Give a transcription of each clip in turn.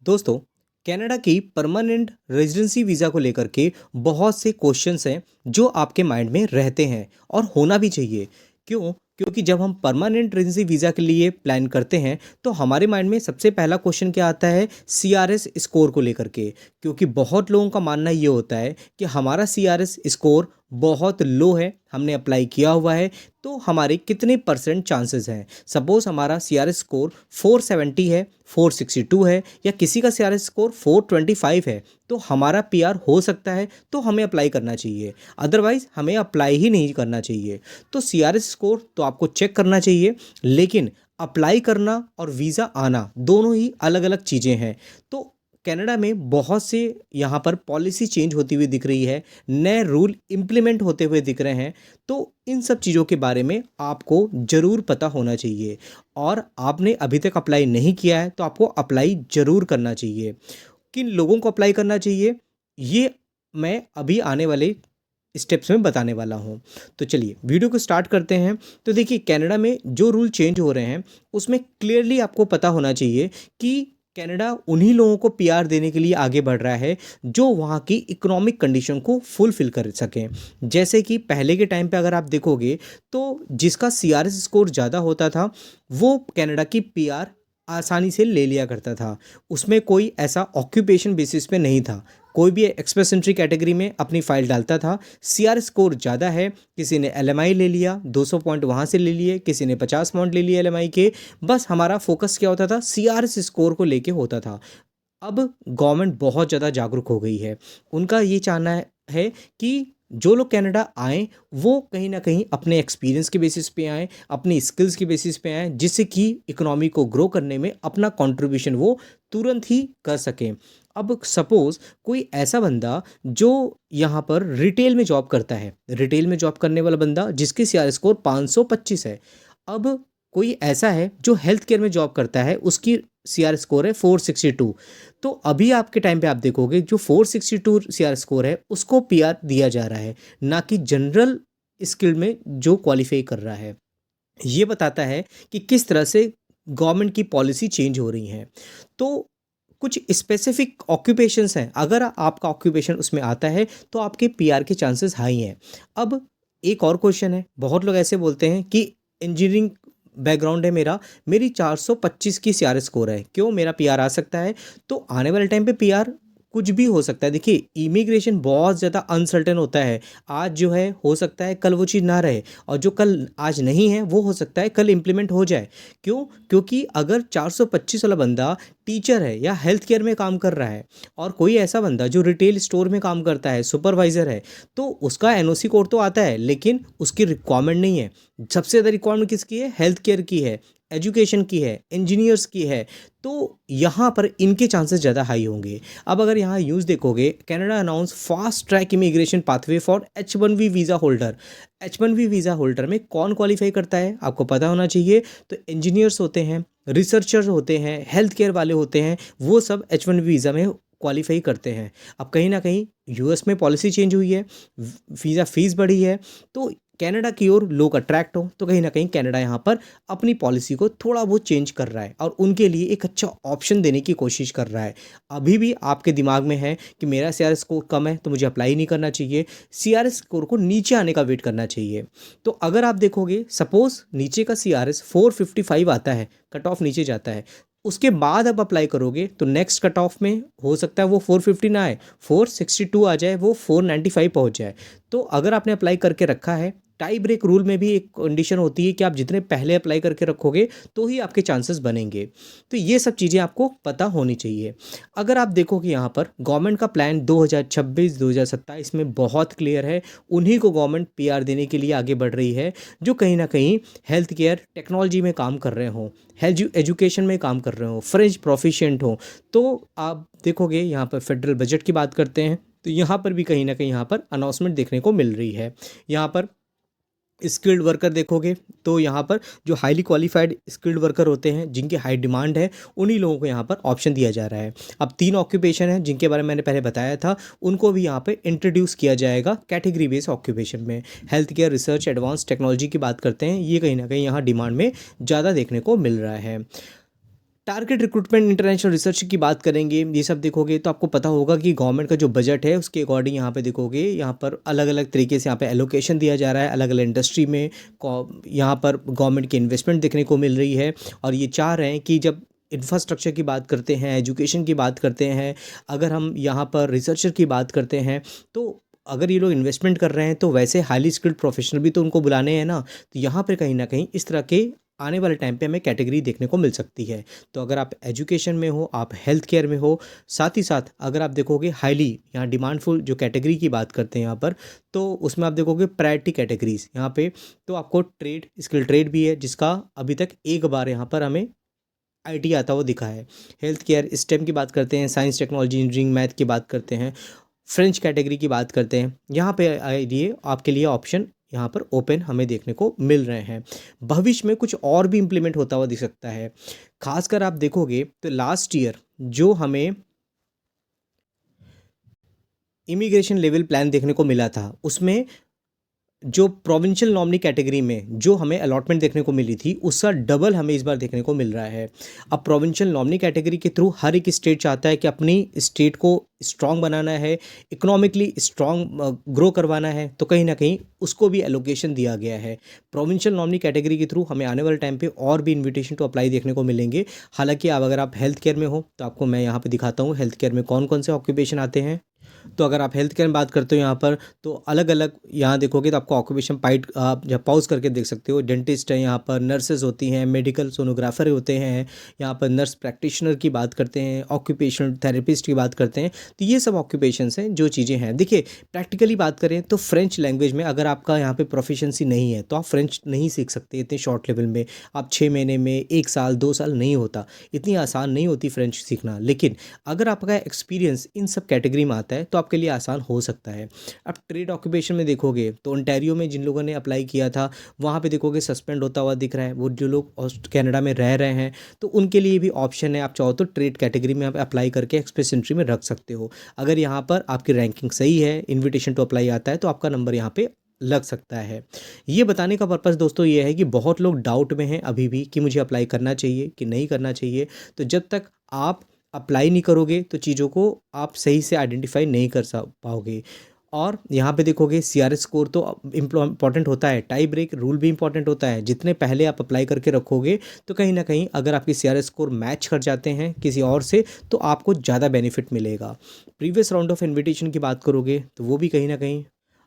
दोस्तों, कनाडा की permanent residency visa को लेकर के बहुत से क्वेश्चंस हैं जो आपके माइंड में रहते हैं और होना भी चाहिए। क्यों? क्योंकि जब हम परमानेंट रेजिडेंसी वीज़ा के लिए प्लान करते हैं तो हमारे माइंड में सबसे पहला क्वेश्चन क्या आता है? सीआरएस स्कोर को लेकर के। क्योंकि बहुत लोगों का मानना ये होता है कि हमारा सीआरएस स्कोर बहुत लो है, हमने अप्लाई किया हुआ है, तो हमारे कितने परसेंट चांसेस हैं। सपोज़ हमारा सीआरएस स्कोर 470 है, 462 है, या किसी का सीआरएस स्कोर 425 है, तो हमारा पीआर हो सकता है, तो हमें अप्लाई करना चाहिए। अदरवाइज़ हमें अप्लाई ही नहीं करना चाहिए। तो सीआरएस स्कोर तो आपको चेक करना चाहिए, लेकिन अप्लाई करना और वीज़ा आना दोनों ही अलग अलग चीज़ें हैं। तो कनाडा में बहुत से यहाँ पर पॉलिसी चेंज होती हुई दिख रही है, नए रूल इम्प्लीमेंट होते हुए दिख रहे हैं। तो इन सब चीज़ों के बारे में आपको ज़रूर पता होना चाहिए, और आपने अभी तक अप्लाई नहीं किया है तो आपको अप्लाई ज़रूर करना चाहिए। किन लोगों को अप्लाई करना चाहिए, ये मैं अभी आने वाले स्टेप्स में बताने वाला हूँ। तो चलिए वीडियो को स्टार्ट करते हैं। तो देखिए, कनाडा में जो रूल चेंज हो रहे हैं उसमें क्लियरली आपको पता होना चाहिए कि कनाडा उन्हीं लोगों को पीआर देने के लिए आगे बढ़ रहा है जो वहाँ की इकोनॉमिक कंडीशन को फुलफिल कर सकें। जैसे कि पहले के टाइम पे अगर आप देखोगे तो जिसका सीआरएस स्कोर ज़्यादा होता था वो कनाडा की पीआर आसानी से ले लिया करता था। उसमें कोई ऐसा ऑक्यूपेशन बेसिस पे नहीं था। कोई भी एक्सप्रेस एंट्री कैटेगरी में अपनी फ़ाइल डालता था। सीआर स्कोर ज़्यादा है, किसी ने एलएमआई ले लिया, 200 पॉइंट वहाँ से ले लिए, किसी ने 50 पॉइंट ले लिए एलएमआई के। बस हमारा फोकस क्या होता था? सीआरएस स्कोर को लेके होता था। अब गवर्नमेंट बहुत ज़्यादा जागरूक हो गई है। उनका ये चाहना है कि जो लोग कनाडा आएँ वो कहीं न कहीं अपने एक्सपीरियंस के बेसिस पे आएँ, अपनी स्किल्स के बेसिस पे आएँ, जिससे कि इकोनॉमी को ग्रो करने में अपना कंट्रीब्यूशन वो तुरंत ही कर सकें। अब सपोज़ कोई ऐसा बंदा जो यहाँ पर रिटेल में जॉब करता है, रिटेल में जॉब करने वाला बंदा जिसकी सीआर स्कोर 525 है। अब कोई ऐसा है जो हेल्थ केयर में जॉब करता है, उसकी सीआर स्कोर है 462। तो अभी आपके टाइम पे आप देखोगे जो 462 सीआर स्कोर है उसको पीआर दिया जा रहा है, ना कि जनरल स्किल में जो क्वालिफाई कर रहा है। ये बताता है कि किस तरह से गवर्नमेंट की पॉलिसी चेंज हो रही हैं। तो कुछ स्पेसिफिक ऑक्यूपेशंस हैं, अगर आपका ऑक्यूपेशन उसमें आता है तो आपके पीआर के चांसेस हाई हैं। अब एक और क्वेश्चन है, बहुत लोग ऐसे बोलते हैं कि इंजीनियरिंग बैकग्राउंड है मेरा, मेरी 425 की सीआर स्कोर है, क्यों मेरा पीआर आ सकता है? तो आने वाले टाइम पे पीआर कुछ भी हो सकता है। देखिए, इमिग्रेशन बहुत ज़्यादा अनसर्टेन होता है। आज जो है हो सकता है कल वो चीज़ ना रहे, और जो कल आज नहीं है वो हो सकता है कल इम्प्लीमेंट हो जाए। क्यों? क्योंकि अगर 425 वाला बंदा टीचर है या हेल्थ केयर में काम कर रहा है, और कोई ऐसा बंदा जो रिटेल स्टोर में काम करता है, सुपरवाइज़र है, तो उसका एनओसी कोड तो आता है लेकिन उसकी रिक्वायरमेंट नहीं है। सबसे ज़्यादा रिक्वायरमेंट किसकी है? हेल्थ केयर की है, एजुकेशन की है, इंजीनियर्स की है। तो यहाँ पर इनके चांसेस ज़्यादा हाई होंगे। अब अगर यहाँ न्यूज़ देखोगे, Canada announce fast track immigration pathway for H1B visa holder. H1B visa holder में कौन क्वालिफाई करता है आपको पता होना चाहिए। तो इंजीनियर्स होते हैं, रिसर्चर्स होते हैं, हेल्थ केयर वाले होते हैं, वो सब H1B वीज़ा में क्वालिफाई करते हैं। अब कहीं ना कहीं यूएस में पॉलिसी चेंज हुई है, वीज़ा फीस बढ़ी है, तो कनाडा की ओर लोग अट्रैक्ट हो, तो कहीं ना कहीं कनाडा यहाँ पर अपनी पॉलिसी को थोड़ा बहुत चेंज कर रहा है और उनके लिए एक अच्छा ऑप्शन देने की कोशिश कर रहा है। अभी भी आपके दिमाग में है कि मेरा सीआरएस स्कोर कम है तो मुझे अप्लाई नहीं करना चाहिए, सीआरएस स्कोर को नीचे आने का वेट करना चाहिए। तो अगर आप देखोगे, सपोज नीचे का सीआरएस 455 आता है, कट ऑफ नीचे जाता है, उसके बाद अब अप्लाई करोगे तो नेक्स्ट कट ऑफ में हो सकता है वो 450 ना आए, 462 आ जाए, वो 495 पहुंच जाए। तो अगर आपने अप्लाई करके रखा है, टाई ब्रेक रूल में भी एक कंडीशन होती है कि आप जितने पहले अप्लाई करके रखोगे तो ही आपके चांसेस बनेंगे। तो ये सब चीज़ें आपको पता होनी चाहिए। अगर आप देखोगे यहाँ पर गवर्नमेंट का प्लान 2026-2027 में बहुत क्लियर है। उन्हीं को गवर्नमेंट पीआर देने के लिए आगे बढ़ रही है जो कहीं ना कहीं हेल्थ केयर टेक्नोलॉजी में काम कर रहे हों, हेल्थ एजुकेशन में काम कर रहे हों, फ्रेंच प्रोफिशिएंट हों। तो आप देखोगे यहाँ पर फेडरल बजट की बात करते हैं तो यहाँ पर भी कहीं ना कहीं यहाँ पर अनाउंसमेंट देखने को मिल रही है। यहाँ पर स्किल्ड वर्कर देखोगे तो यहाँ पर जो हाईली क्वालिफाइड स्किल्ड वर्कर होते हैं जिनकी हाई डिमांड है, उन्हीं लोगों को यहाँ पर ऑप्शन दिया जा रहा है। अब 3 ऑक्यूपेशन हैं जिनके बारे में मैंने पहले बताया था, उनको भी यहाँ पे इंट्रोड्यूस किया जाएगा कैटेगरी बेस्ड ऑक्यूपेशन में। Health care, research, advance technology की बात करते हैं, ये कहीं ना कहीं यहाँ डिमांड में ज़्यादा देखने को मिल रहा है। टारगेट रिक्रूटमेंट इंटरनेशनल रिसर्च की बात करेंगे, ये सब देखोगे तो आपको पता होगा कि गवर्नमेंट का जो बजट है उसके अकॉर्डिंग यहाँ पे देखोगे, यहाँ पर अलग अलग तरीके से यहाँ पे एलोकेशन दिया जा रहा है अलग अलग इंडस्ट्री में। यहाँ पर गवर्नमेंट की इन्वेस्टमेंट देखने को मिल रही है और ये चाह रहे हैं कि जब इंफ्रास्ट्रक्चर की बात करते हैं, एजुकेशन की बात करते हैं, अगर हम यहाँ पर रिसर्चर की बात करते हैं, तो अगर ये लोग इन्वेस्टमेंट कर रहे हैं तो वैसे हाईली स्किल्ड प्रोफेशनल भी तो उनको बुलाने हैं ना। तो यहाँ पर कहीं ना कहीं इस तरह के आने वाले टाइम पे हमें कैटेगरी देखने को मिल सकती है। तो अगर आप एजुकेशन में हो, आप हेल्थ केयर में हो, साथ ही साथ अगर आप देखोगे हाईली यहाँ डिमांडफुल जो कैटेगरी की बात करते हैं यहाँ पर, तो उसमें आप देखोगे प्रायोरिटी कैटेगरीज यहाँ पे, तो आपको ट्रेड, स्किल ट्रेड भी है जिसका अभी तक एक बार यहाँ पर हमें आईटी आता हुआ दिखा है। हेल्थ केयर, स्टेम की बात करते हैं, साइंस टेक्नोलॉजी इंजीनियरिंग मैथ की बात करते हैं, फ्रेंच कैटेगरी की बात करते हैं, यहाँ पे ये आपके लिए ऑप्शन यहाँ पर ओपन हमें देखने को मिल रहे हैं। भविष्य में कुछ और भी इम्प्लीमेंट होता हुआ दिख सकता है। खासकर आप देखोगे तो लास्ट ईयर जो हमें इमिग्रेशन लेवल प्लान देखने को मिला था, उसमें जो प्रोविंशियल नॉमिनी कैटेगरी में जो हमें अलॉटमेंट देखने को मिली थी उसका डबल हमें इस बार देखने को मिल रहा है। अब प्रोविंशियल नॉमिनी कैटेगरी के थ्रू हर एक स्टेट चाहता है कि अपनी स्टेट को स्ट्रॉन्ग बनाना है, इकोनॉमिकली स्ट्रॉन्ग ग्रो करवाना है, तो कहीं ना कहीं उसको भी एलोकेशन दिया गया है। प्रोविंशियल नॉमिनी कैटेगरी के थ्रू हमें आने वाले टाइम पे और भी इन्विटेशन टू अप्लाई देखने को मिलेंगे। हालांकि अब अगर आप हेल्थ केयर में हो तो आपको मैं यहाँ पे दिखाता हूँ हेल्थ केयर में कौन कौन से ऑक्यूपेशन आते हैं। तो अगर आप हेल्थ केयर में बात करते हो यहाँ पर, तो अलग अलग यहाँ देखोगे तो आपको ऑक्यूपेशन पाइट आप जब पॉज करके देख सकते हो। डेंटिस्ट है यहाँ पर, नर्सेज होती हैं, मेडिकल सोनोग्राफर होते हैं, यहाँ पर नर्स प्रैक्टिशनर की बात करते हैं, ऑक्यूपेशनल थेरेपिस्ट की बात करते हैं। तो ये सब ऑक्यूपेशंस हैं जो चीज़ें हैं। देखिए प्रैक्टिकली बात करें तो फ्रेंच लैंग्वेज में अगर आपका यहाँ पे प्रोफिशिएंसी नहीं है तो आप फ्रेंच नहीं सीख सकते इतने शॉर्ट लेवल में। आप 6 महीने में, 1 साल 2 साल नहीं होता, इतनी आसान नहीं होती फ्रेंच सीखना। लेकिन अगर आपका एक्सपीरियंस इन सब कैटेगरी में आता है तो आपके लिए आसान हो सकता है। अब ट्रेड ऑक्यूपेशन में देखोगे तो ओंटारियो में जिन लोगों ने अप्लाई किया था वहाँ पे देखोगे सस्पेंड होता हुआ दिख रहा है। वो जो लोग कनाडा में रह रहे हैं तो उनके लिए भी ऑप्शन है, आप चाहो तो ट्रेड कैटेगरी में आप अप्लाई करके एक्सप्रेस एंट्री में रख सकते हो। अगर यहाँ पर आपकी रैंकिंग सही है, इन्विटेशन टू अप्लाई आता है, तो आपका नंबर यहाँ पे लग सकता है। ये बताने का पर्पस दोस्तों ये है कि बहुत लोग डाउट में हैं अभी भी कि मुझे अप्लाई करना चाहिए कि नहीं करना चाहिए। तो जब तक आप अप्लाई नहीं करोगे तो चीज़ों को आप सही से आइडेंटिफाई नहीं कर पाओगे। और यहाँ पे देखोगे सीआरएस स्कोर तो इम्पॉर्टेंट होता है, टाई ब्रेक रूल भी इम्पॉर्टेंट होता है। जितने पहले आप अप्लाई करके रखोगे तो कहीं ना कहीं अगर आपकी सीआरएस स्कोर मैच कर जाते हैं किसी और से तो आपको ज़्यादा बेनिफिट मिलेगा। प्रीवियस राउंड ऑफ इन्विटेशन की बात करोगे तो वो भी कहीं ना कहीं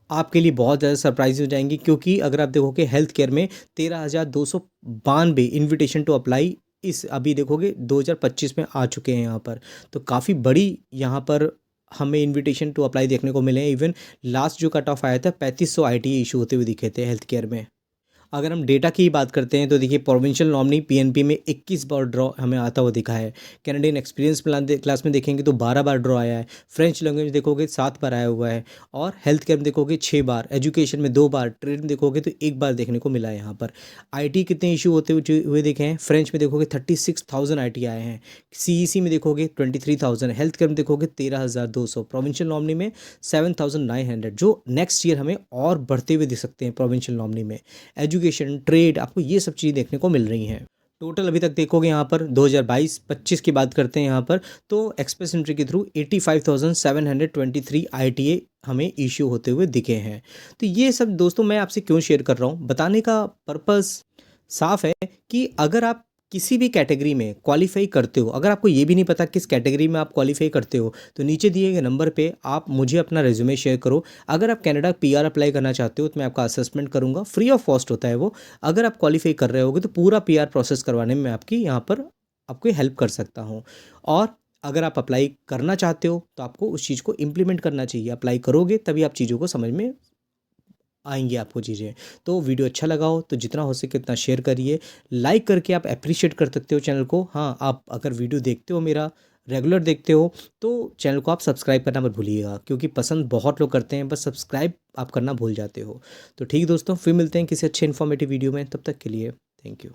आपके लिए बहुत ज़्यादा सरप्राइज हो जाएंगी, क्योंकि अगर आप देखोगे हेल्थ केयर में 13,292 इन्विटेशन टू अप्लाई इस अभी देखोगे 2025 में आ चुके हैं यहाँ पर। तो काफ़ी बड़ी यहाँ पर हमें इनविटेशन टू अप्लाई देखने को मिले हैं। इवन लास्ट जो कट ऑफ आया था 3500 आईटीए इशू होते हुए दिखे थे हेल्थ केयर में। अगर हम डेटा की बात करते हैं तो देखिए प्रोविंशियल नॉमिनी पीएनपी में 21 बार ड्रॉ हमें आता हुआ दिखा है। कैनेडियन एक्सपीरियंस प्लान क्लास में देखेंगे तो 12 बार ड्रॉ आया है। फ्रेंच लैंग्वेज देखोगे 7 बार आया हुआ है। और हेल्थ केयर में देखोगे 6 बार, एजुकेशन में 2 बार, ट्रेड में देखोगे तो 1 बार देखने को मिला है। यहाँ पर आईटी कितने इशू होते हुए देखे हैं, फ्रेंच में देखोगे 36,000 आईटी आए हैं। सीईसी में देखोगे 23,000, हेल्थ केयर में देखोगे 13,200, प्रोविंशियल नॉमिनी में 7,900, जो नेक्स्ट ईयर हमें और बढ़ते हुए दिख सकते हैं प्रोविंशियल नॉमिनी में। एजुकेशन, ट्रेड, आपको ये सब चीज़ें देखने को मिल रही हैं। टोटल अभी तक देखोगे यहाँ पर 2022-25 की बात करते हैं यहाँ पर, तो एक्सप्रेस एंट्री के थ्रू 85,723 आईटीए हमें इश्यू होते हुए दिखे हैं। तो ये सब दोस्तों मैं आपसे क्यों शेयर कर रहा हूँ, बताने का पर्पस साफ है कि अगर आप किसी भी कैटेगरी में क्वालिफाई करते हो, अगर आपको ये भी नहीं पता किस कैटेगरी में आप क्वालिफाई करते हो, तो नीचे दिए गए नंबर पे आप मुझे अपना रेज्यूमे शेयर करो। अगर आप कनाडा पीआर अप्लाई करना चाहते हो तो मैं आपका असेसमेंट करूंगा, फ्री ऑफ कॉस्ट होता है वो। अगर आप क्वालिफाई कर रहे होगे तो पूरा पीआर प्रोसेस करवाने में मैं आपकी यहाँ पर आपको हेल्प कर सकता हूँ। और अगर आप अप्लाई करना चाहते हो तो आपको उस चीज़ को इम्प्लीमेंट करना चाहिए। अप्लाई करोगे तभी आप चीज़ों को समझ में आएंगी आपको चीज़ें। तो वीडियो अच्छा लगा हो तो जितना हो सके उतना शेयर करिए, लाइक करके आप अप्रिशिएट कर सकते हो चैनल को। हाँ, आप अगर वीडियो देखते हो मेरा रेगुलर देखते हो तो चैनल को आप सब्सक्राइब करना मत भूलिएगा, क्योंकि पसंद बहुत लोग करते हैं बस सब्सक्राइब आप करना भूल जाते हो। तो ठीक दोस्तों, फिर मिलते हैं किसी अच्छे इन्फॉर्मेटिव वीडियो में, तब तक के लिए थैंक यू।